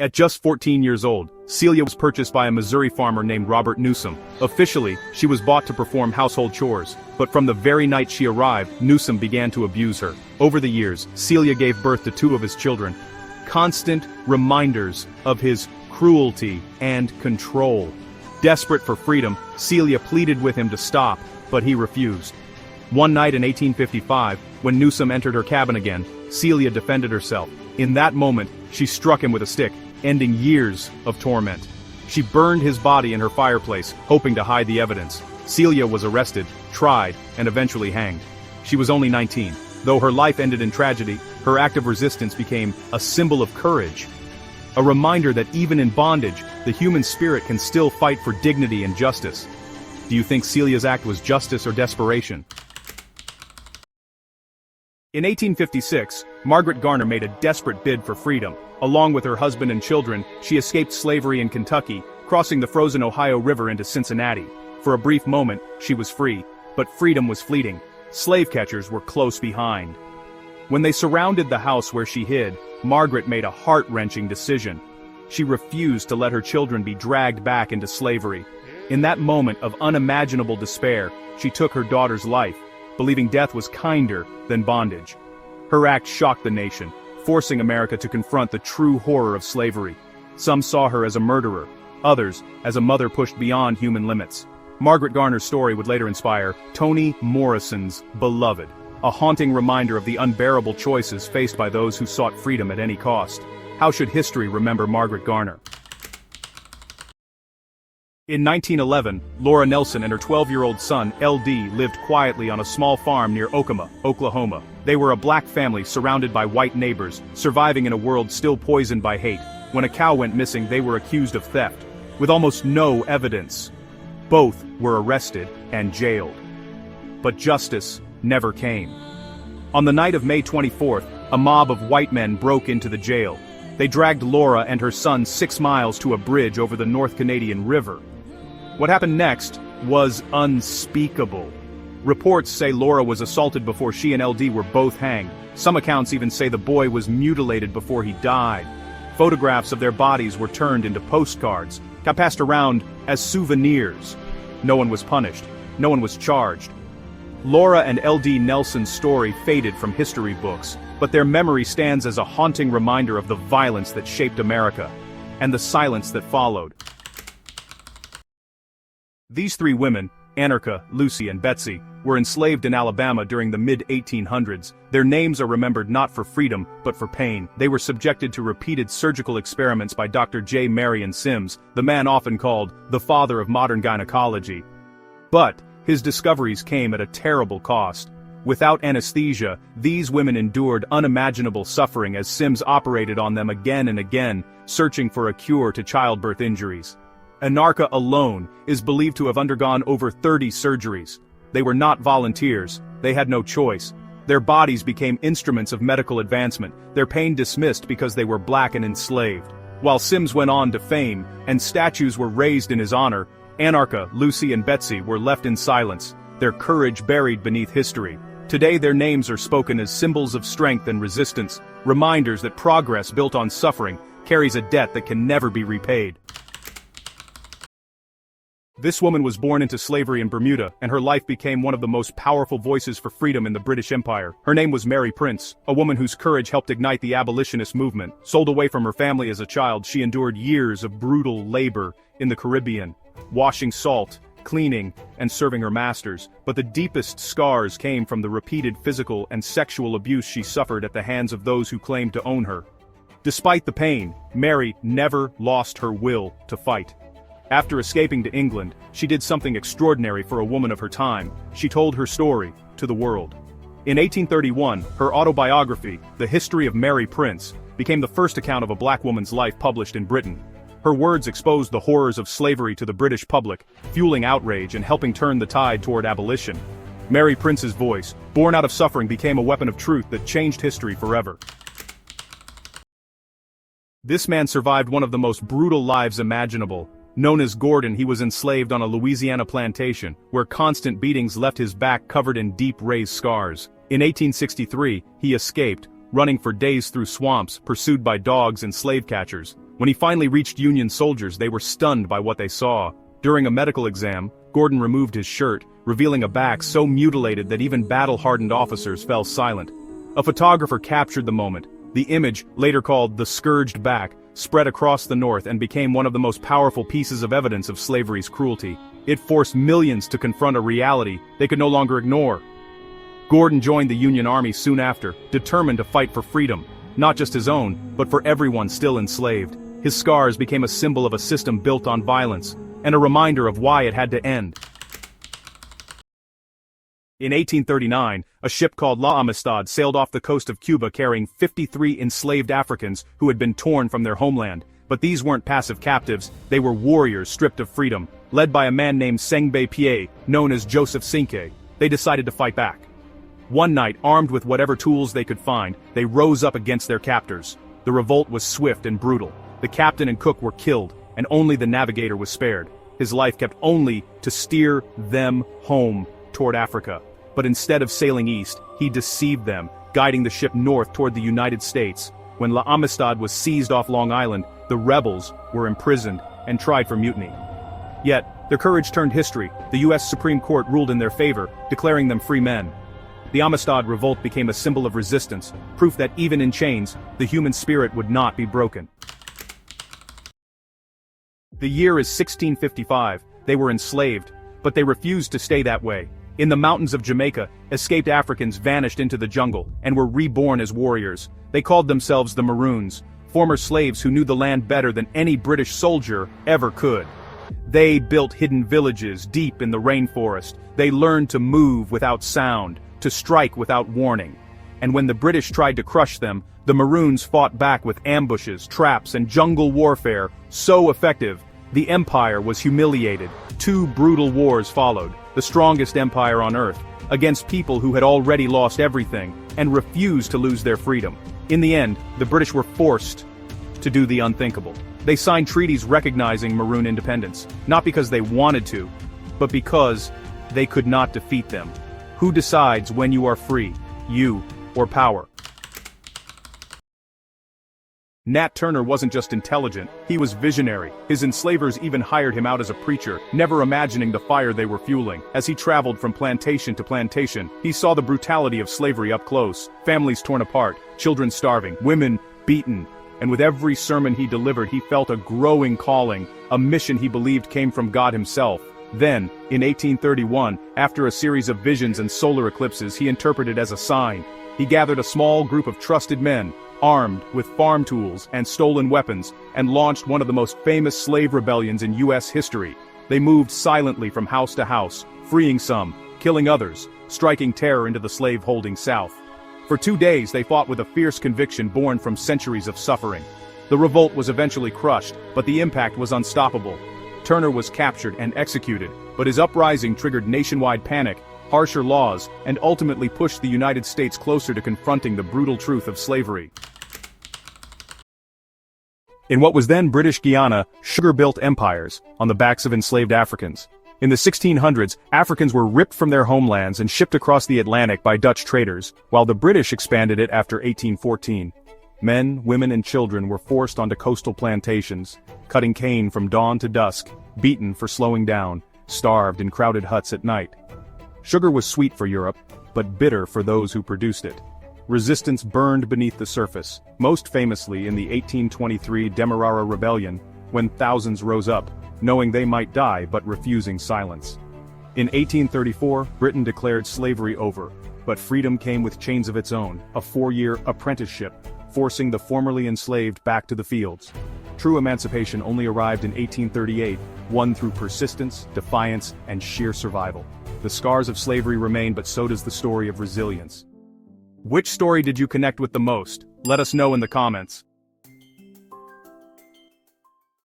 At just 14 years old, Celia was purchased by a Missouri farmer named Robert Newsom. Officially, she was bought to perform household chores, but from the very night she arrived, Newsom began to abuse her. Over the years, Celia gave birth to 2 of his children. Constant reminders of his cruelty and control. Desperate for freedom, Celia pleaded with him to stop, but he refused. One night in 1855, when Newsom entered her cabin again, Celia defended herself. In that moment, she struck him with a stick, ending years of torment. She burned his body in her fireplace, hoping to hide the evidence. Celia was arrested, tried, and eventually hanged. She was only 19. Though her life ended in tragedy, her act of resistance became a symbol of courage. A reminder that even in bondage, the human spirit can still fight for dignity and justice. Do you think Celia's act was justice or desperation? In 1856, Margaret Garner made a desperate bid for freedom. Along with her husband and children, she escaped slavery in Kentucky, crossing the frozen Ohio River into Cincinnati. For a brief moment, she was free, but freedom was fleeting. Slave catchers were close behind. When they surrounded the house where she hid, Margaret made a heart-wrenching decision. She refused to let her children be dragged back into slavery. In that moment of unimaginable despair, she took her daughter's life, believing death was kinder than bondage. Her act shocked the nation, forcing America to confront the true horror of slavery. Some saw her as a murderer, others as a mother pushed beyond human limits. Margaret Garner's story would later inspire Toni Morrison's Beloved, a haunting reminder of the unbearable choices faced by those who sought freedom at any cost. How should history remember Margaret Garner? In 1911, Laura Nelson and her 12-year-old son, LD, lived quietly on a small farm near Okemos, Oklahoma. They were a black family surrounded by white neighbors, surviving in a world still poisoned by hate. When a cow went missing, they were accused of theft, with almost no evidence. Both were arrested and jailed. But justice never came. On the night of May 24th, a mob of white men broke into the jail. They dragged Laura and her son 6 miles to a bridge over the North Canadian River. What happened next was unspeakable. Reports say Laura was assaulted before she and LD were both hanged. Some accounts even say the boy was mutilated before he died. Photographs of their bodies were turned into postcards, got passed around as souvenirs. No one was punished. No one was charged. Laura and LD Nelson's story faded from history books, but their memory stands as a haunting reminder of the violence that shaped America, and the silence that followed. These 3 women, Anarcha, Lucy, and Betsey, were enslaved in Alabama during the mid-1800s. Their names are remembered not for freedom, but for pain. They were subjected to repeated surgical experiments by Dr. J. Marion Sims, the man often called the father of modern gynecology. But his discoveries came at a terrible cost. Without anesthesia, these women endured unimaginable suffering as Sims operated on them again and again, searching for a cure to childbirth injuries. Anarcha alone is believed to have undergone over 30 surgeries. They were not volunteers, they had no choice. Their bodies became instruments of medical advancement, their pain dismissed because they were black and enslaved. While Sims went on to fame, and statues were raised in his honor, Anarcha, Lucy, and Betsey were left in silence, their courage buried beneath history. Today their names are spoken as symbols of strength and resistance, reminders that progress built on suffering carries a debt that can never be repaid. This woman was born into slavery in Bermuda, and her life became one of the most powerful voices for freedom in the British Empire. Her name was Mary Prince, a woman whose courage helped ignite the abolitionist movement. Sold away from her family as a child, she endured years of brutal labor in the Caribbean, washing salt, cleaning, and serving her masters. But the deepest scars came from the repeated physical and sexual abuse she suffered at the hands of those who claimed to own her. Despite the pain, Mary never lost her will to fight. After escaping to England, she did something extraordinary for a woman of her time. She told her story to the world. In 1831, her autobiography, The History of Mary Prince, became the first account of a black woman's life published in Britain. Her words exposed the horrors of slavery to the British public, fueling outrage and helping turn the tide toward abolition. Mary Prince's voice, born out of suffering, became a weapon of truth that changed history forever. This man survived one of the most brutal lives imaginable. Known as Gordon, he was enslaved on a Louisiana plantation, where constant beatings left his back covered in deep raised scars. In 1863, he escaped, running for days through swamps, pursued by dogs and slave catchers. When he finally reached Union soldiers, they were stunned by what they saw. During a medical exam, Gordon removed his shirt, revealing a back so mutilated that even battle-hardened officers fell silent. A photographer captured the moment. The image, later called the Scourged Back, spread across the North and became one of the most powerful pieces of evidence of slavery's cruelty. It forced millions to confront a reality they could no longer ignore. Gordon joined the Union Army soon after, determined to fight for freedom, not just his own, but for everyone still enslaved. His scars became a symbol of a system built on violence, and a reminder of why it had to end. In 1839, a ship called La Amistad sailed off the coast of Cuba carrying 53 enslaved Africans who had been torn from their homeland. But these weren't passive captives, they were warriors stripped of freedom, led by a man named Sengbe Pie, known as Joseph Cinqué. They decided to fight back. One night, armed with whatever tools they could find, they rose up against their captors. The revolt was swift and brutal. The captain and cook were killed, and only the navigator was spared. His life kept only to steer them home toward Africa. But instead of sailing east, he deceived them, guiding the ship north toward the United States. When La Amistad was seized off Long Island, the rebels were imprisoned and tried for mutiny. Yet, their courage turned history. The U.S. Supreme Court ruled in their favor, declaring them free men. The Amistad Revolt became a symbol of resistance, proof that even in chains, the human spirit would not be broken. The year is 1655. They were enslaved, but they refused to stay that way. In the mountains of Jamaica, escaped Africans vanished into the jungle and were reborn as warriors. They called themselves the Maroons, former slaves who knew the land better than any British soldier ever could. They built hidden villages deep in the rainforest. They learned to move without sound, to strike without warning. And when the British tried to crush them, the Maroons fought back with ambushes, traps, and jungle warfare so effective, the empire was humiliated. 2 brutal wars followed, the strongest empire on earth, against people who had already lost everything and refused to lose their freedom. In the end, the British were forced to do the unthinkable. They signed treaties recognizing Maroon independence, not because they wanted to, but because they could not defeat them. Who decides when you are free, you or power? Nat Turner wasn't just intelligent, he was visionary. His enslavers even hired him out as a preacher, never imagining the fire they were fueling. As he traveled from plantation to plantation, he saw the brutality of slavery up close, families torn apart, children starving, women beaten. And with every sermon he delivered, he felt a growing calling, a mission he believed came from God himself. Then, in 1831, after a series of visions and solar eclipses he interpreted as a sign, he gathered a small group of trusted men, armed with farm tools and stolen weapons, and launched one of the most famous slave rebellions in U.S. history. They moved silently from house to house, freeing some, killing others, striking terror into the slave-holding South. For 2 days they fought with a fierce conviction born from centuries of suffering. The revolt was eventually crushed, but the impact was unstoppable. Turner was captured and executed, but his uprising triggered nationwide panic, harsher laws, and ultimately pushed the United States closer to confronting the brutal truth of slavery. In what was then British Guyana, sugar built empires on the backs of enslaved Africans. In the 1600s, Africans were ripped from their homelands and shipped across the Atlantic by Dutch traders, while the British expanded it after 1814. Men, women, and children were forced onto coastal plantations, cutting cane from dawn to dusk, beaten for slowing down, starved in crowded huts at night. Sugar was sweet for Europe, but bitter for those who produced it. Resistance burned beneath the surface, most famously in the 1823 Demerara Rebellion, when thousands rose up, knowing they might die but refusing silence. In 1834, Britain declared slavery over, but freedom came with chains of its own, a 4-year apprenticeship, forcing the formerly enslaved back to the fields. True emancipation only arrived in 1838, won through persistence, defiance, and sheer survival. The scars of slavery remain, but so does the story of resilience. Which story did you connect with the most? Let us know in the comments.